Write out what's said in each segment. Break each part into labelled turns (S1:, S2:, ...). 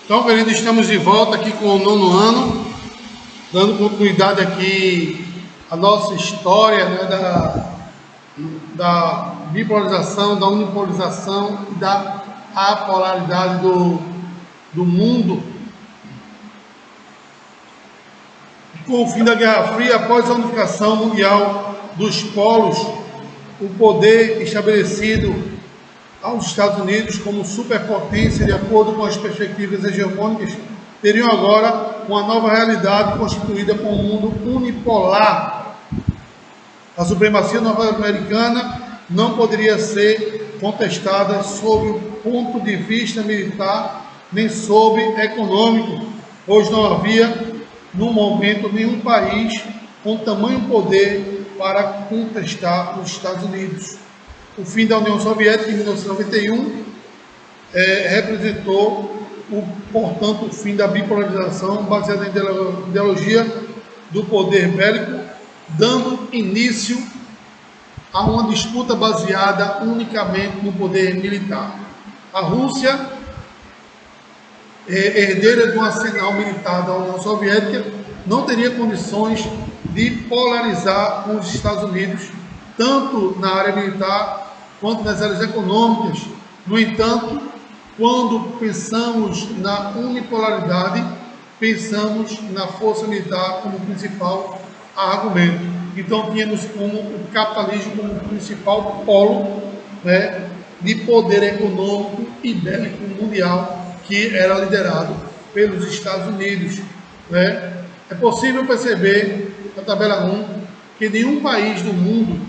S1: Então, queridos, estamos de volta aqui com o 9º ano, dando continuidade aqui à nossa história, né, da bipolarização, da unipolarização e da apolaridade do mundo. Com o fim da Guerra Fria, após a unificação mundial dos polos, o poder estabelecido aos Estados Unidos como superpotência, de acordo com as perspectivas hegemônicas, teriam agora uma nova realidade constituída por um mundo unipolar. A supremacia norte-americana não poderia ser contestada sob o ponto de vista militar nem sob econômico, pois não havia, no momento, nenhum país com tamanho poder para contestar os Estados Unidos. O fim da União Soviética em 1991 representou, portanto, o fim da bipolarização baseada na ideologia do poder bélico, dando início a uma disputa baseada unicamente no poder militar. A Rússia, herdeira de um arsenal militar da União Soviética, não teria condições de polarizar com os Estados Unidos, tanto na área militar quanto nas áreas econômicas. No entanto, quando pensamos na unipolaridade, pensamos na força militar como principal argumento. Então, tínhamos como o capitalismo como principal polo, né, de poder econômico e bélico mundial, que era liderado pelos Estados Unidos. Né? É possível perceber, na tabela 1, que nenhum país do mundo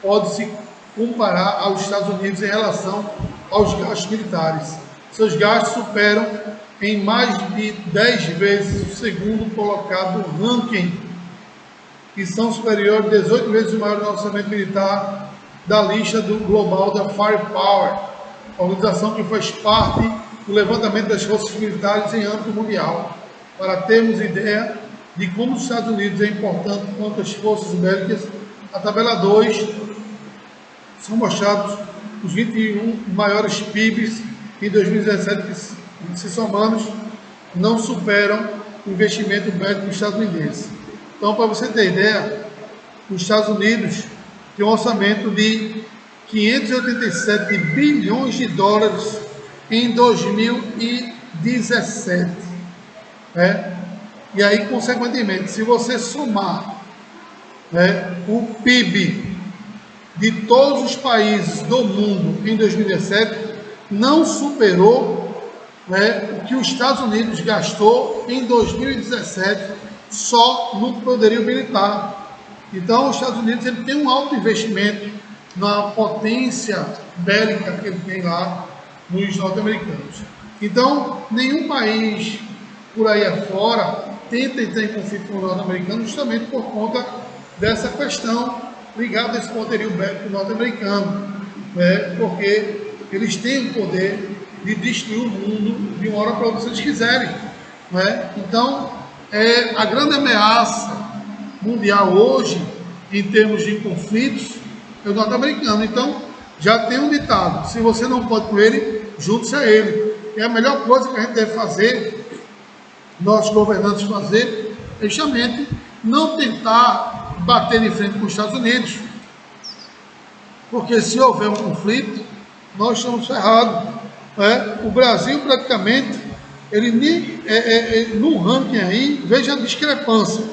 S1: pode se comparar aos Estados Unidos em relação aos gastos militares. Seus gastos superam em mais de 10 vezes o segundo colocado do ranking, e são superiores a 18 vezes o maior orçamento militar da lista do global da Firepower, organização que faz parte do levantamento das forças militares em âmbito mundial. Para termos ideia de como os Estados Unidos é importante quanto às forças bélicas, a tabela 2 são mostrados os 21 maiores PIBs em 2017 que, se somados, não superam o investimento bélico estadunidense. Então, para você ter ideia, os Estados Unidos têm um orçamento de 587 bilhões de dólares em 2017. Né? E aí, consequentemente, se você somar, né, o PIB de todos os países do mundo em 2017, não superou, né, o que os Estados Unidos gastou em 2017 só no poderio militar. Então, os Estados Unidos ele tem um alto investimento na potência bélica que ele tem lá nos norte-americanos. Então, nenhum país por aí afora tenta entrar em conflito com os norte-americanos justamente por conta dessa questão ligada a esse poderio bélico norte-americano, né? Porque eles têm o poder de destruir o mundo de uma hora para outra se eles quiserem, né? Então, a grande ameaça mundial hoje, em termos de conflitos, é o norte-americano. Então, já tem um ditado: se você não pode com ele, junte-se a ele. E a melhor coisa que a gente deve fazer, nossos governantes fazer, é justamente não tentar bater de frente com os Estados Unidos, porque se houver um conflito, nós estamos ferrados. Né? O Brasil praticamente, ele no ranking aí, veja a discrepância,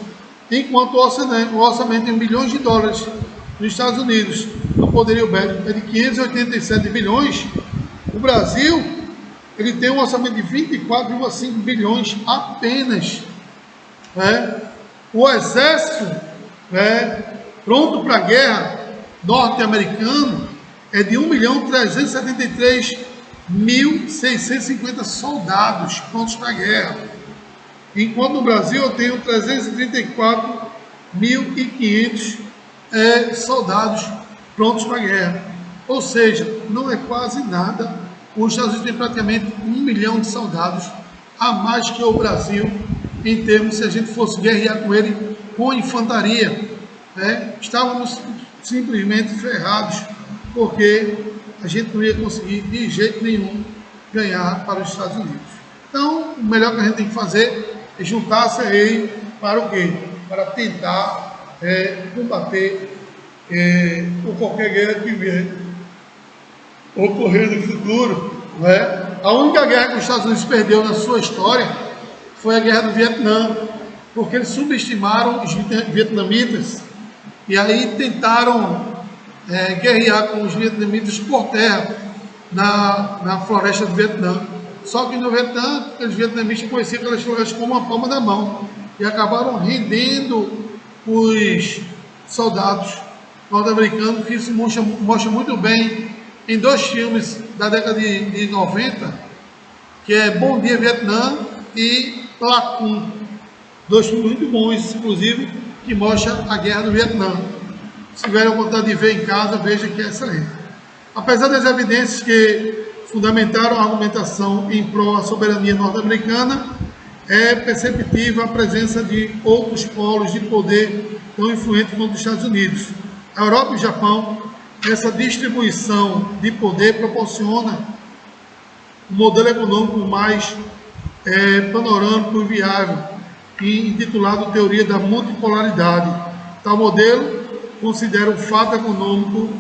S1: enquanto o orçamento em bilhões de dólares nos Estados Unidos, no poderio bélico, é de 587 bilhões, o Brasil ele tem um orçamento de 24,5 bilhões apenas. Né? O exército, pronto para a guerra norte-americano é de 1.373.650 soldados prontos para a guerra, enquanto no Brasil eu tenho 334.500 soldados prontos para a guerra. Ou seja, não é quase nada. Os Estados Unidos têm praticamente 1 milhão de soldados a mais que o Brasil, em termos, se a gente fosse guerrear com ele com infantaria, né? Estávamos simplesmente ferrados, porque a gente não ia conseguir de jeito nenhum ganhar para os Estados Unidos. Então, o melhor que a gente tem que fazer é juntar-se a ele para o quê? Para tentar combater ou qualquer guerra que vier ocorrer no futuro. Não é? A única guerra que os Estados Unidos perdeu na sua história foi a Guerra do Vietnã, porque eles subestimaram os vietnamitas e aí tentaram guerrear com os vietnamitas por terra na floresta do Vietnã. Só que no Vietnã, os vietnamitas conheciam aquelas florestas como a palma da mão e acabaram rendendo os soldados norte-americanos, que isso mostra muito bem em dois filmes da década de 90, que é Bom Dia Vietnã e Lacun. Dois filmes muito bons, inclusive, que mostram a guerra do Vietnã. Se tiverem vontade de ver em casa, veja que é excelente. Apesar das evidências que fundamentaram a argumentação em prol da soberania norte-americana, é perceptível a presença de outros polos de poder tão influentes quanto os Estados Unidos. A Europa e o Japão, essa distribuição de poder proporciona um modelo econômico mais panorâmico e viável, intitulado Teoria da Multipolaridade. Tal modelo considera o fato econômico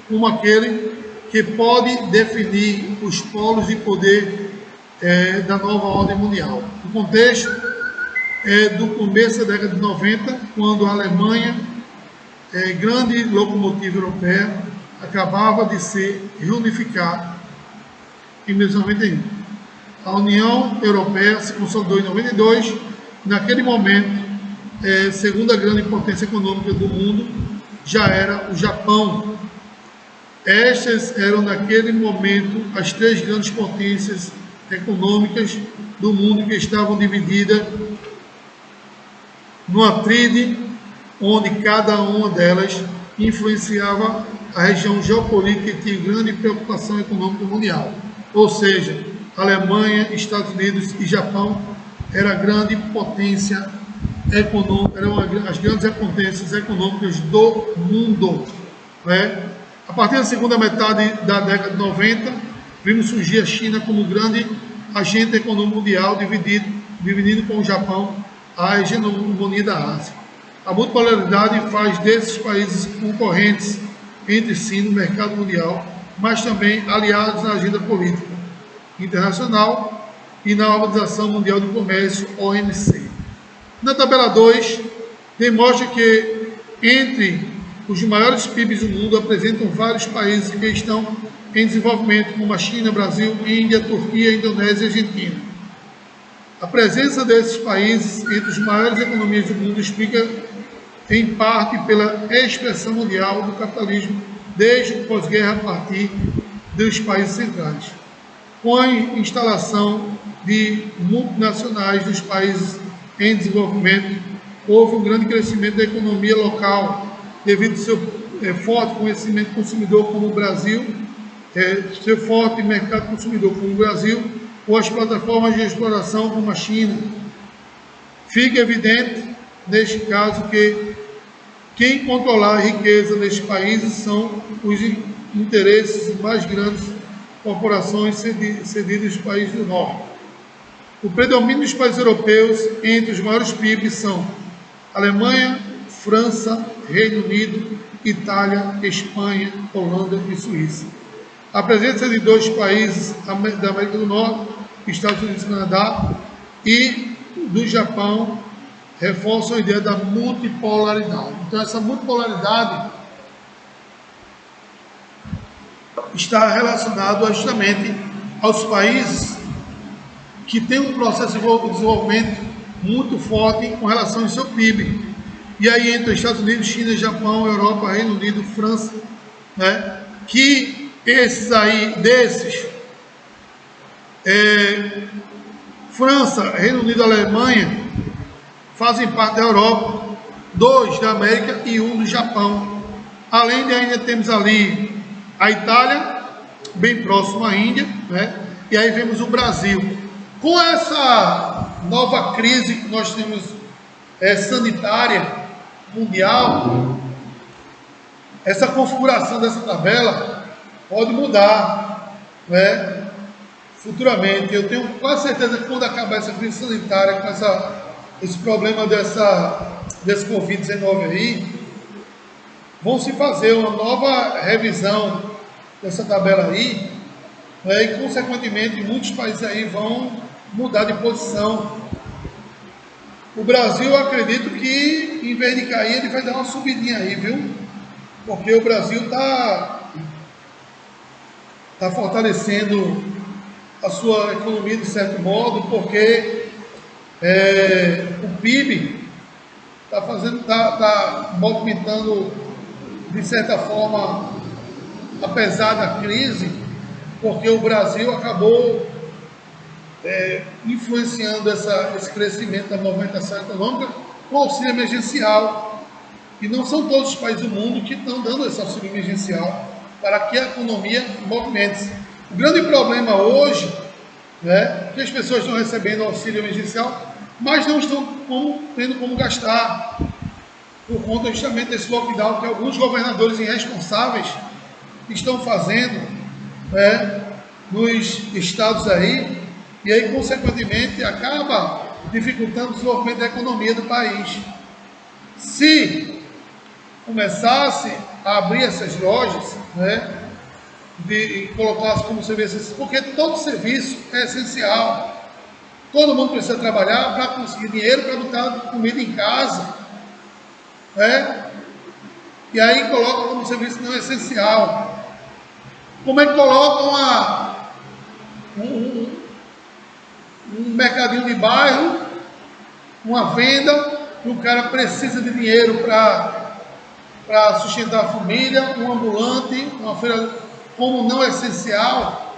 S1: como aquele que pode definir os polos de poder da nova ordem mundial. O contexto é do começo da década de 90, quando a Alemanha, grande locomotiva europeia, acabava de se reunificar em 1991. A União Europeia se consolidou em 92. Naquele momento, segunda grande potência econômica do mundo já era o Japão. Estas eram, naquele momento, as três grandes potências econômicas do mundo, que estavam divididas numa tríade, onde cada uma delas influenciava a região geopolítica e tinha grande preocupação econômica mundial. Ou seja, Alemanha, Estados Unidos e Japão era a grande potência econômica, eram as grandes potências econômicas do mundo. A partir da segunda metade da década de 90, vimos surgir a China como grande agente econômico mundial, dividindo com o Japão a hegemonia da Ásia. A multipolaridade faz desses países concorrentes entre si no mercado mundial, mas também aliados na agenda política internacional e na Organização Mundial do Comércio, OMC. Na tabela 2, demonstra que entre os maiores PIBs do mundo apresentam vários países que estão em desenvolvimento, como a China, Brasil, Índia, Turquia, Indonésia e Argentina. A presença desses países entre as maiores economias do mundo explica, em parte, pela expressão mundial do capitalismo desde o pós-guerra a partir dos países centrais. Com a instalação de multinacionais dos países em desenvolvimento, houve um grande crescimento da economia local, devido ao seu forte conhecimento consumidor como o Brasil, seu forte mercado consumidor como o Brasil, ou as plataformas de exploração como a China. Fica evidente, neste caso, que quem controla a riqueza nestes países são os interesses mais grandes corporações cedidas aos países do Norte. O predomínio dos países europeus entre os maiores PIBs são Alemanha, França, Reino Unido, Itália, Espanha, Holanda e Suíça. A presença de dois países da América do Norte, Estados Unidos e Canadá, e do Japão, reforçam a ideia da multipolaridade. Então, essa multipolaridade está relacionada justamente aos países que têm um processo de desenvolvimento muito forte com relação ao seu PIB. E aí entra Estados Unidos, China, Japão, Europa, Reino Unido, França, que França, Reino Unido e Alemanha fazem parte da Europa, 2 da América e 1 do Japão. Além de ainda temos ali a Itália, bem próximo à Índia, e aí vemos o Brasil. Com essa nova crise que nós temos sanitária mundial, essa configuração dessa tabela pode mudar, futuramente, eu tenho quase certeza que quando acabar essa crise sanitária, com esse problema desse Covid-19 aí, vão se fazer uma nova revisão dessa tabela aí, né, e consequentemente muitos países aí vão mudar de posição. O Brasil, eu acredito que em vez de cair, ele vai dar uma subidinha aí, viu? Porque o Brasil está fortalecendo a sua economia de certo modo, porque o PIB está movimentando de certa forma, apesar da crise, porque o Brasil acabou influenciando esse crescimento da movimentação econômica com auxílio emergencial. E não são todos os países do mundo que estão dando esse auxílio emergencial para que a economia movimente-se. O grande problema hoje é que as pessoas estão recebendo auxílio emergencial, mas não estão tendo como gastar, por conta justamente desse lockdown que alguns governadores irresponsáveis estão fazendo nos estados aí, e aí, consequentemente, acaba dificultando o desenvolvimento da economia do país. Se começasse a abrir essas lojas, e colocasse como serviço, porque todo serviço é essencial. Todo mundo precisa trabalhar para conseguir dinheiro para botar comida em casa. E aí coloca como serviço não essencial. Como é que coloca um mercadinho de bairro, uma venda, e o cara precisa de dinheiro para sustentar a família, um ambulante, uma feira como não essencial,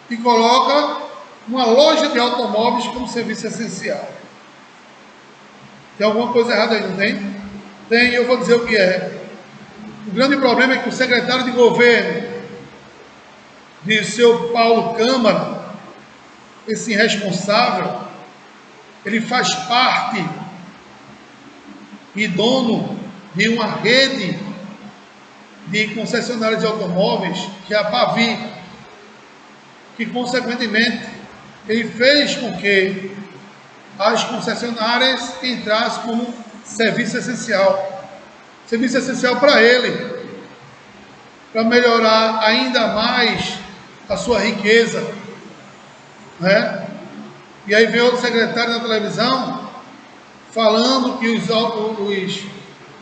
S1: e coloca uma loja de automóveis como serviço essencial. Tem alguma coisa errada aí, não tem? Tem, eu vou dizer o que é. O grande problema é que o secretário de governo de seu Paulo Câmara, esse irresponsável, ele faz parte e dono de uma rede de concessionárias de automóveis, que é a Pavi, que consequentemente ele fez com que as concessionárias entrassem como serviço essencial. Serviço essencial para ele, para melhorar ainda mais a sua riqueza. E aí veio outro secretário na televisão falando que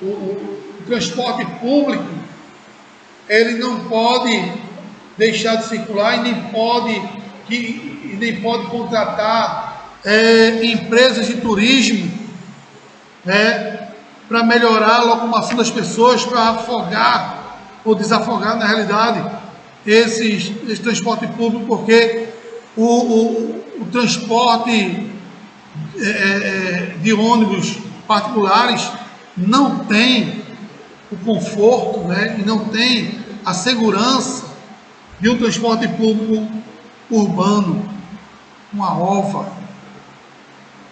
S1: o transporte público ele não pode deixar de circular e nem pode contratar empresas de turismo para melhorar a locomoção das pessoas, para afogar ou desafogar, na realidade, esse transporte público, porque o transporte de ônibus particulares não tem o conforto, e não tem a segurança de um transporte público urbano, uma OVA.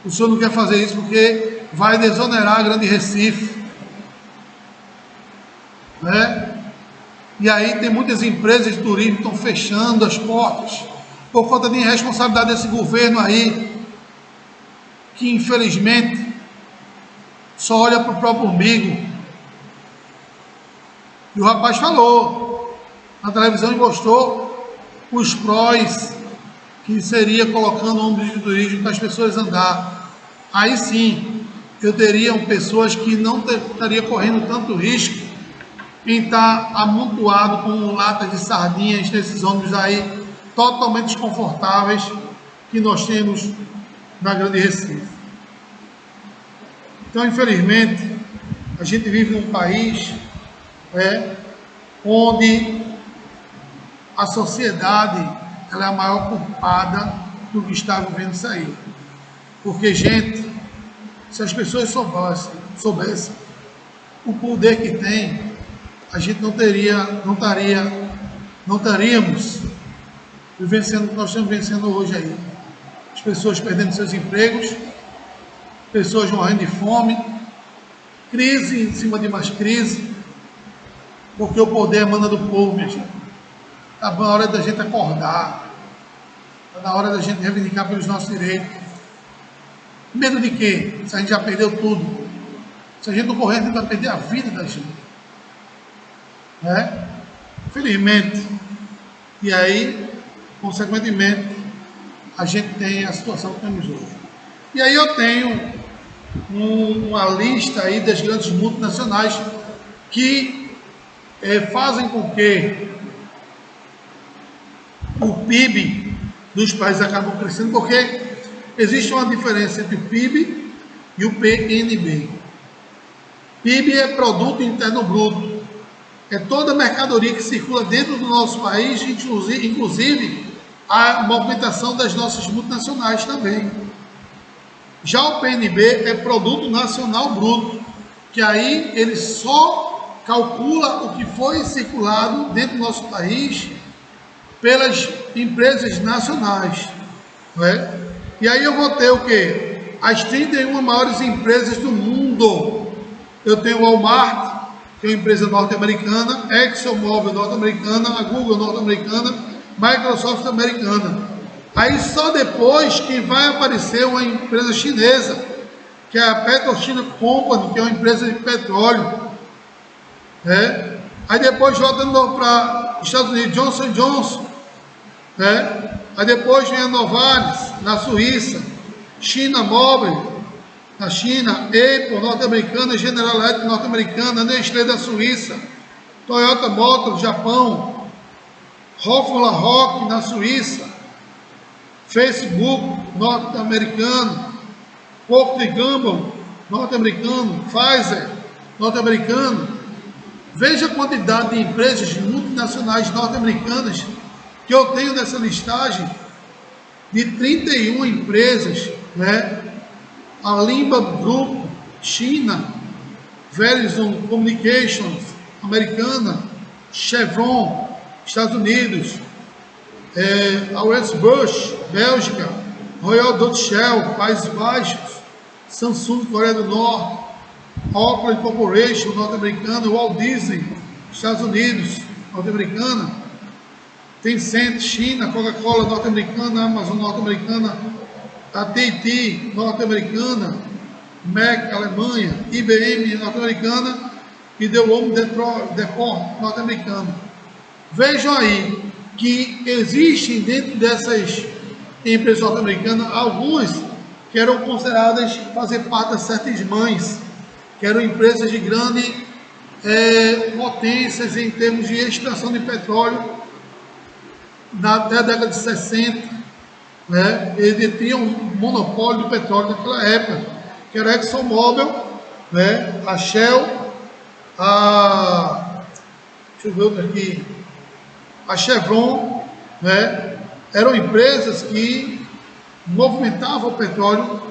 S1: O senhor não quer fazer isso porque vai desonerar a Grande Recife, E aí tem muitas empresas de turismo que estão fechando as portas por conta de irresponsabilidade desse governo aí, que infelizmente só olha para o próprio umbigo. E o rapaz falou na televisão e mostrou os prós que seria colocando ônibus de turismo para as pessoas andar. Aí sim, eu teriam pessoas que não estariam correndo tanto risco em estar amontoado com latas de sardinhas nesses ônibus aí totalmente desconfortáveis que nós temos na Grande Recife. Então, infelizmente, a gente vive num país onde a sociedade ela é a maior culpada do que está vivendo isso aí. Porque, gente, se as pessoas soubessem o poder que tem, a gente não estaríamos vivenciando o que nós estamos vivenciando hoje aí. As pessoas perdendo seus empregos, pessoas morrendo de fome, crise em cima de mais crise, porque o poder emana do povo, minha gente. Está na hora da gente acordar. Está na hora da gente reivindicar pelos nossos direitos. Medo de quê? Se a gente já perdeu tudo. Se a gente não correr, a gente vai perder a vida da gente. Né? Infelizmente. E aí, consequentemente, a gente tem a situação que temos hoje. E aí eu tenho uma lista aí das grandes multinacionais que fazem com que o PIB dos países acabam crescendo, porque existe uma diferença entre o PIB e o PNB. PIB é Produto Interno Bruto. É toda a mercadoria que circula dentro do nosso país, inclusive a movimentação das nossas multinacionais também. Já o PNB é Produto Nacional Bruto, que aí ele só calcula o que foi circulado dentro do nosso país pelas empresas nacionais. Não é? E aí eu vou ter o quê? As 31 maiores empresas do mundo. Eu tenho o Walmart, que é uma empresa norte-americana, ExxonMobil norte-americana, a Google norte-americana, Microsoft americana. Aí só depois que vai aparecer uma empresa chinesa, que é a PetroChina Company, que é uma empresa de petróleo. Né? Aí depois voltando para os Estados Unidos, Johnson Johnson. Né? Aí depois vem a Novartis, na Suíça, China Mobile, na China, Apple norte-americana, General Electric norte-americana, Nestlé da Suíça, Toyota Motor, Japão, Hoffmann Rock na Suíça, Facebook norte-americano, Procter & Gamble norte-americano, Pfizer norte-americano. Veja a quantidade de empresas multinacionais norte-americanas que eu tenho nessa listagem, de 31 empresas, né? A Limba Group, China, Verizon Communications, americana, Chevron, Estados Unidos, a Westbush, Bélgica, Royal Dutch Shell, Países Baixos, Samsung, Coreia do Norte, Oakland Corporation, norte-americana, Walt Disney, Estados Unidos, norte-americana, Tencent, China, Coca-Cola, norte-americana, Amazon, norte-americana, AT&T, norte-americana, Mac, Alemanha, IBM, norte-americana e The Home Depot, norte-americana. Vejam aí que existem dentro dessas empresas norte-americanas algumas que eram consideradas fazer parte das certas mães, que eram empresas de grande potências em termos de extração de petróleo até a década de 60. Né? Ele tinha um monopólio do petróleo naquela época, que era a ExxonMobil, né? A Shell, deixa eu ver outra aqui, a Chevron, né? Eram empresas que movimentavam o petróleo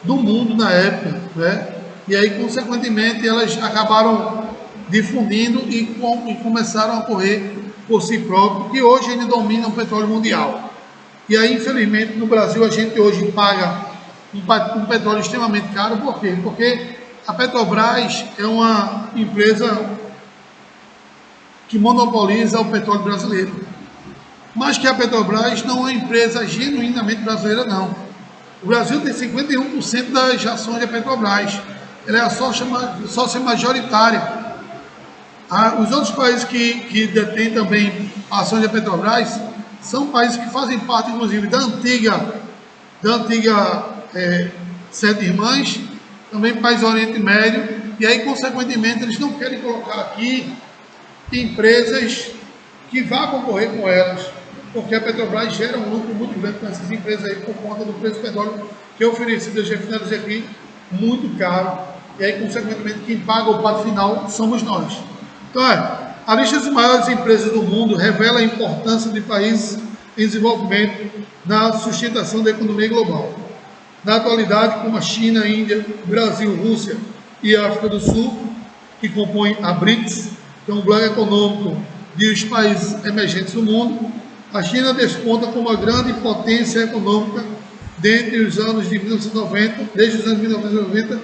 S1: do mundo na época, né? E aí, consequentemente, elas acabaram difundindo e começaram a correr por si próprios, que hoje ainda dominam o petróleo mundial. E aí, infelizmente, no Brasil, a gente hoje paga um petróleo extremamente caro. Por quê? Porque a Petrobras é uma empresa que monopoliza o petróleo brasileiro. Mas que a Petrobras não é uma empresa genuinamente brasileira, não. O Brasil tem 51% das ações da Petrobras. Ela é a sócia majoritária. Os outros países que detêm também ações da Petrobras são países que fazem parte, inclusive, da antiga Sete Irmãs, também países do Oriente Médio, e aí, consequentemente, eles não querem colocar aqui empresas que vá concorrer com elas, porque a Petrobras gera um lucro muito grande com essas empresas aí por conta do preço do petróleo que é oferecido às refinarias aqui, muito caro, e aí, consequentemente, quem paga o pato final somos nós. Então, a lista das maiores empresas do mundo revela a importância de países em desenvolvimento na sustentação da economia global. Na atualidade, como a China, Índia, Brasil, Rússia e África do Sul, que compõem a BRICS, que é um bloco econômico dos países emergentes do mundo, a China desponta como a grande potência econômica desde os anos 1990,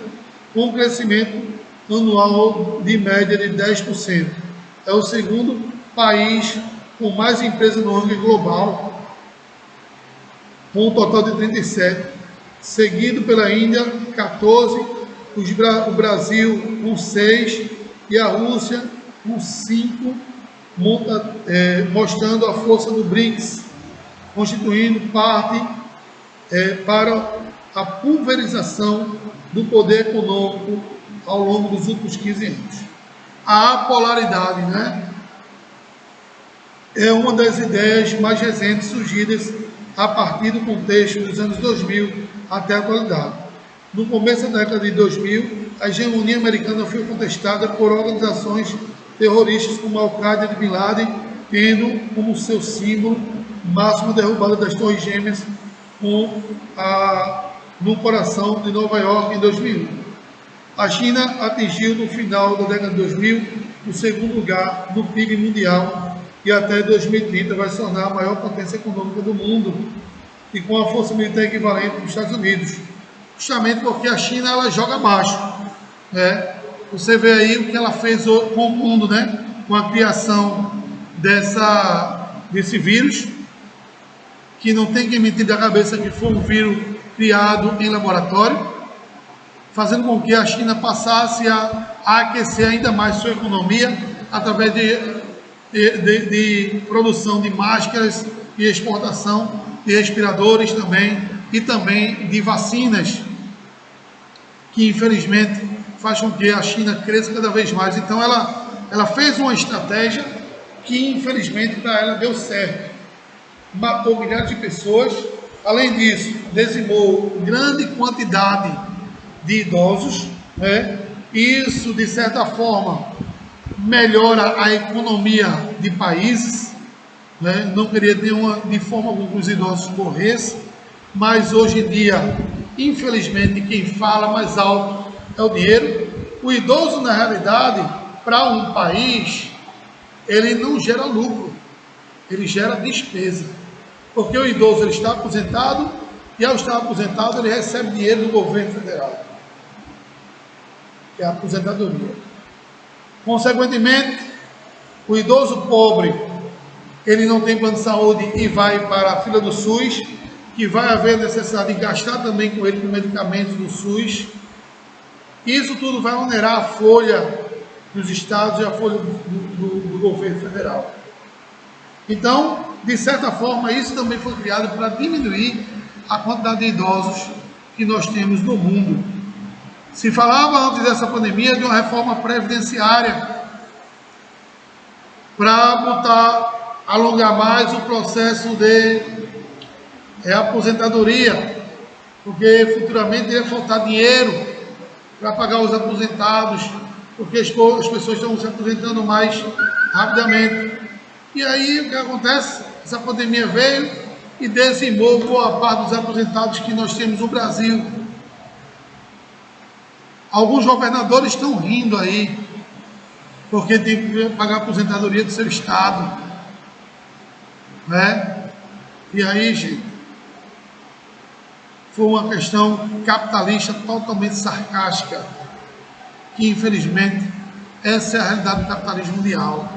S1: com um crescimento anual de média de 10%. É o segundo país com mais empresas no ranking global. com um total de 37, seguido pela Índia, 14, o Brasil com 6 e a Rússia com 5, mostrando a força do BRICS, constituindo parte para a pulverização do poder econômico ao longo dos últimos 15 anos. A apolaridade, né, é uma das ideias mais recentes surgidas a partir do contexto dos anos 2000 até a atualidade. No começo da década de 2000, a hegemonia americana foi contestada por organizações terroristas como a Al-Qaeda de Bin Laden, tendo como seu símbolo máximo a derrubada das Torres Gêmeas no coração de Nova York em 2001. A China atingiu no final da década de 2000 o segundo lugar no PIB mundial e até 2030 vai se tornar a maior potência econômica do mundo e com a força militar equivalente dos Estados Unidos, justamente porque a China ela joga baixo, né? Você vê aí o que ela fez com o mundo, né? Com a criação desse vírus, que não tem quem me entenda a cabeça que foi um vírus criado em laboratório, fazendo com que a China passasse a aquecer ainda mais sua economia através de produção de máscaras e exportação de respiradores também, e também de vacinas, que infelizmente faz com que a China cresça cada vez mais. Então ela fez uma estratégia que infelizmente para ela deu certo. Matou milhares de pessoas, além disso, dizimou grande quantidade de idosos, né? Isso, de certa forma, melhora a economia de países, né? Não queria de forma alguma que os idosos morressem, mas hoje em dia, infelizmente, quem fala mais alto é o dinheiro. O idoso, na realidade, para um país, ele não gera lucro, ele gera despesa. Porque o idoso ele está aposentado e ao estar aposentado ele recebe dinheiro do governo federal, que é a aposentadoria. Consequentemente, o idoso pobre, ele não tem plano de saúde e vai para a fila do SUS, que vai haver necessidade de gastar também com ele com medicamentos do SUS. Isso tudo vai onerar a folha dos estados e a folha do governo federal. Então, de certa forma, isso também foi criado para diminuir a quantidade de idosos que nós temos no mundo. Se falava antes dessa pandemia de uma reforma previdenciária para alongar mais o processo de aposentadoria, porque futuramente ia faltar dinheiro para pagar os aposentados, porque as pessoas estão se aposentando mais rapidamente. E aí o que acontece? Essa pandemia veio e dizimou boa parte dos aposentados que nós temos no Brasil. Alguns governadores estão rindo aí, porque tem que pagar a aposentadoria do seu estado, né? E aí, gente, foi uma questão capitalista totalmente sarcástica, que infelizmente essa é a realidade do capitalismo mundial.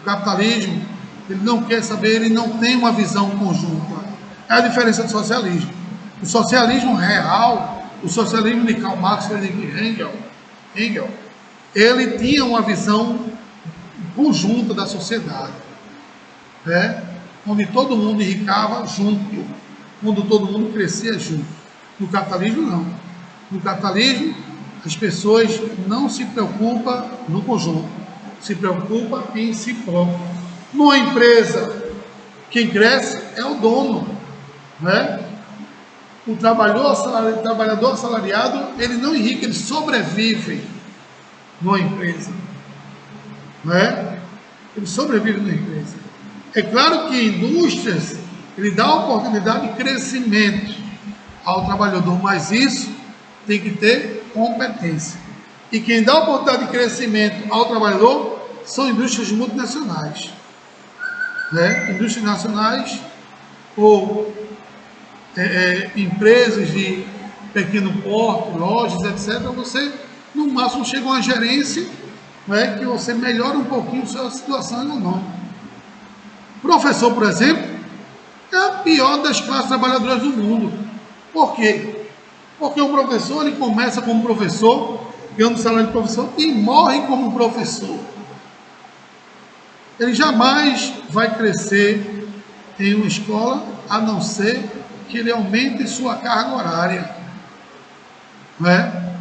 S1: O capitalismo, ele não quer saber, ele não tem uma visão conjunta. É a diferença do socialismo. O socialismo real, o socialismo de Karl Marx e de Engels, ele tinha uma visão conjunta da sociedade, né? Onde todo mundo enricava junto, onde todo mundo crescia junto. No capitalismo, não. No capitalismo, as pessoas não se preocupam no conjunto, se preocupam em si próprio. Numa empresa, quem cresce é o dono, né? O trabalhador assalariado, ele não enriquece, ele sobrevive numa empresa, né? Ele sobrevive numa empresa. É claro que indústrias, ele dá oportunidade de crescimento ao trabalhador, mas isso tem que ter competência. E quem dá oportunidade de crescimento ao trabalhador são indústrias multinacionais, né? Indústrias nacionais ou empresas de pequeno porte, lojas, etc. Você, no máximo, chega a uma gerência, né, que você melhora um pouquinho a sua situação econômica. Professor, por exemplo, é pior das classes trabalhadoras do mundo. Por quê? Porque o professor, ele começa como professor, ganhando salário de professor, e morre como professor. Ele jamais vai crescer em uma escola, a não ser que ele aumente sua carga horária. Não é?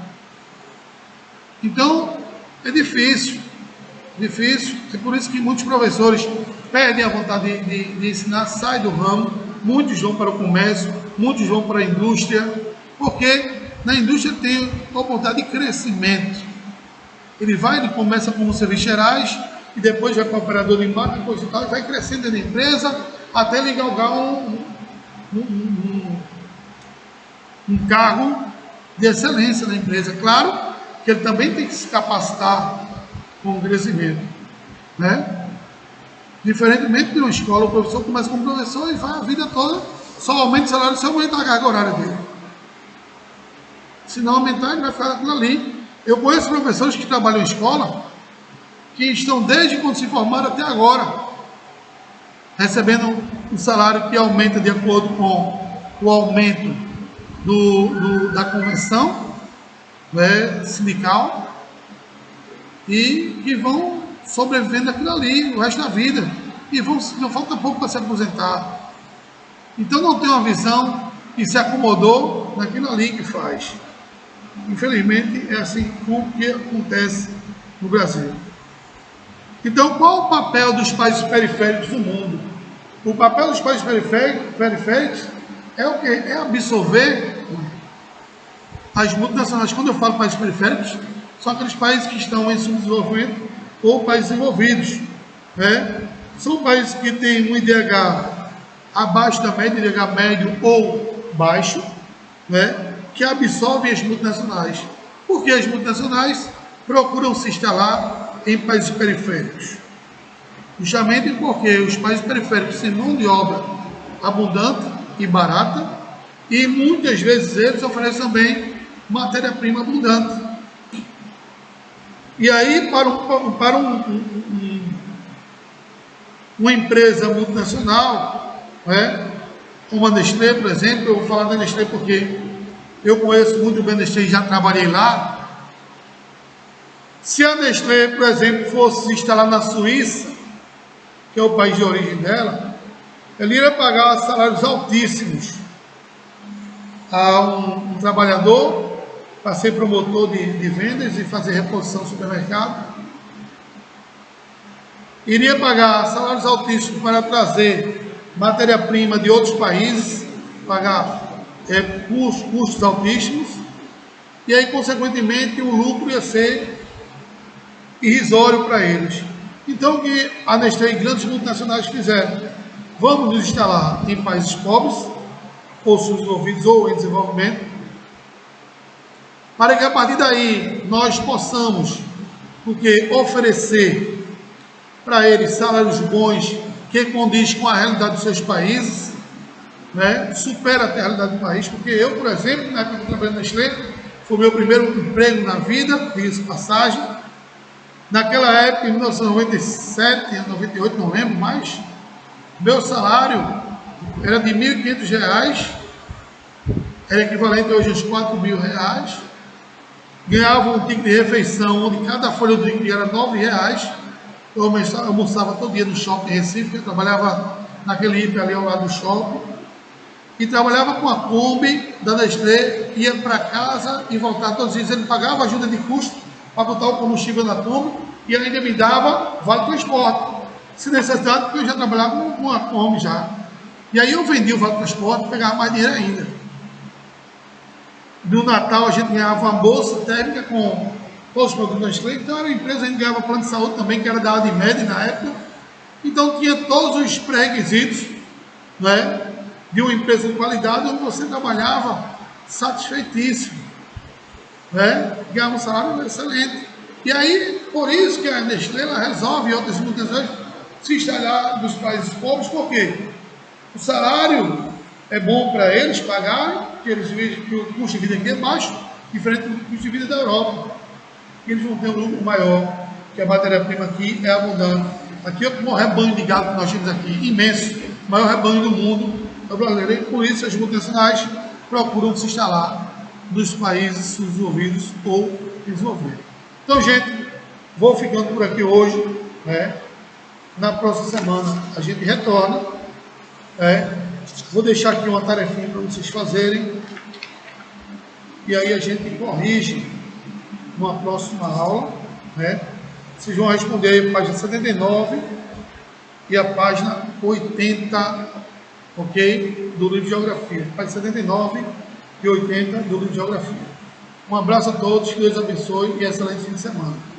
S1: Então, é difícil. É por isso que muitos professores perdem a vontade de ensinar, saem do ramo, muitos vão para o comércio, muitos vão para a indústria, porque na indústria tem oportunidade de crescimento. Ele começa como serviços gerais, e depois vai para o operador de máquina, depois e tal, e vai crescendo dentro da empresa, até ele galgar um cargo de excelência na empresa. Claro que ele também tem que se capacitar com o crescimento, né? Diferentemente de uma escola, o professor começa como professor e vai a vida toda, só aumenta o salário se aumentar a carga horária dele. Se não aumentar, ele vai ficar aquilo ali. Eu conheço professores que trabalham em escola, que estão desde quando se formaram até agora, recebendo um salário que aumenta de acordo com o aumento da convenção, né, sindical, e que vão sobrevivendo aquilo ali o resto da vida, e não falta pouco para se aposentar. Então não tem uma visão e se acomodou naquilo ali que faz. Infelizmente é assim que acontece no Brasil. Então, qual o papel dos países periféricos do mundo? O papel dos países periféricos é o quê? É absorver as multinacionais. Quando eu falo países periféricos, são aqueles países que estão em subdesenvolvimento ou países envolvidos, né? São países que têm um IDH abaixo da média, IDH médio ou baixo, né? Que absorvem as multinacionais. Porque as multinacionais procuram se instalar em países periféricos. Justamente porque os países periféricos têm mão de obra abundante e barata, e muitas vezes eles oferecem também matéria-prima abundante. E aí, para uma empresa multinacional, né, como a Nestlé, por exemplo, eu vou falar da Nestlé porque eu conheço muito bem a Nestlé e já trabalhei lá. Se a Nestlé, por exemplo, fosse se instalar na Suíça, que é o país de origem dela, ela iria pagar salários altíssimos a um trabalhador para ser promotor de vendas e fazer reposição no supermercado. Iria pagar salários altíssimos para trazer matéria-prima de outros países, pagar custos altíssimos, e aí, consequentemente, o lucro ia ser irrisório para eles. Então, o que a Nestlé e grandes multinacionais fizeram? Vamos nos instalar em países pobres, ou subdesenvolvidos, ou em desenvolvimento, para que a partir daí nós possamos, oferecer para eles salários bons que condiz com a realidade dos seus países, né? Supera até a realidade do país, porque eu, por exemplo, na época que eu trabalhei na Nestlé, foi o meu primeiro emprego na vida, diga-se de passagem. Naquela época, em 1997, 98, não lembro mais, meu salário era de R$ 1.500, era equivalente hoje aos R$ 4.000. Ganhava um ticket de refeição, onde cada folha do ticket era R$ 9. Eu almoçava todo dia no shopping em Recife, eu trabalhava naquele hiper ali ao lado do shopping, e trabalhava com a Kombi da Nestlé, ia para casa e voltava todos os dias. Ele pagava ajuda de custo para botar o combustível na Kombi e ainda me dava vale transporte, se necessidade, porque eu já trabalhava com a Kombi já. E aí eu vendia o vale transporte e pegava mais dinheiro ainda. No Natal a gente ganhava uma bolsa térmica com todos os produtos da Nestlé, então era uma empresa, a gente ganhava plano de saúde também, que era da Admed na época. Então tinha todos os pré-requisitos, né, de uma empresa de qualidade, onde você trabalhava satisfeitíssimo, né, ganhava um salário excelente. E aí, por isso que a Nestlé ela resolve, e outras multinacionais, se instalar nos países pobres, porque o salário é bom para eles pagarem, porque eles veem que o custo de vida aqui é baixo, diferente do custo de vida da Europa. E eles vão ter um lucro maior, que a matéria-prima aqui é abundante. Aqui é o maior rebanho de gado que nós temos aqui, imenso, o maior rebanho do mundo, brasileira, e por isso as multinacionais procuram se instalar nos países desenvolvidos ou desenvolvidos. Então, gente, vou ficando por aqui hoje, né? Na próxima semana a gente retorna, vou deixar aqui uma tarefinha para vocês fazerem, e aí a gente corrige numa próxima aula, né? Vocês vão responder aí a página 79 e a página 80, ok? Do livro de Geografia. Página 79 e 80 do livro de Geografia. Um abraço a todos, que Deus abençoe e excelente fim de semana.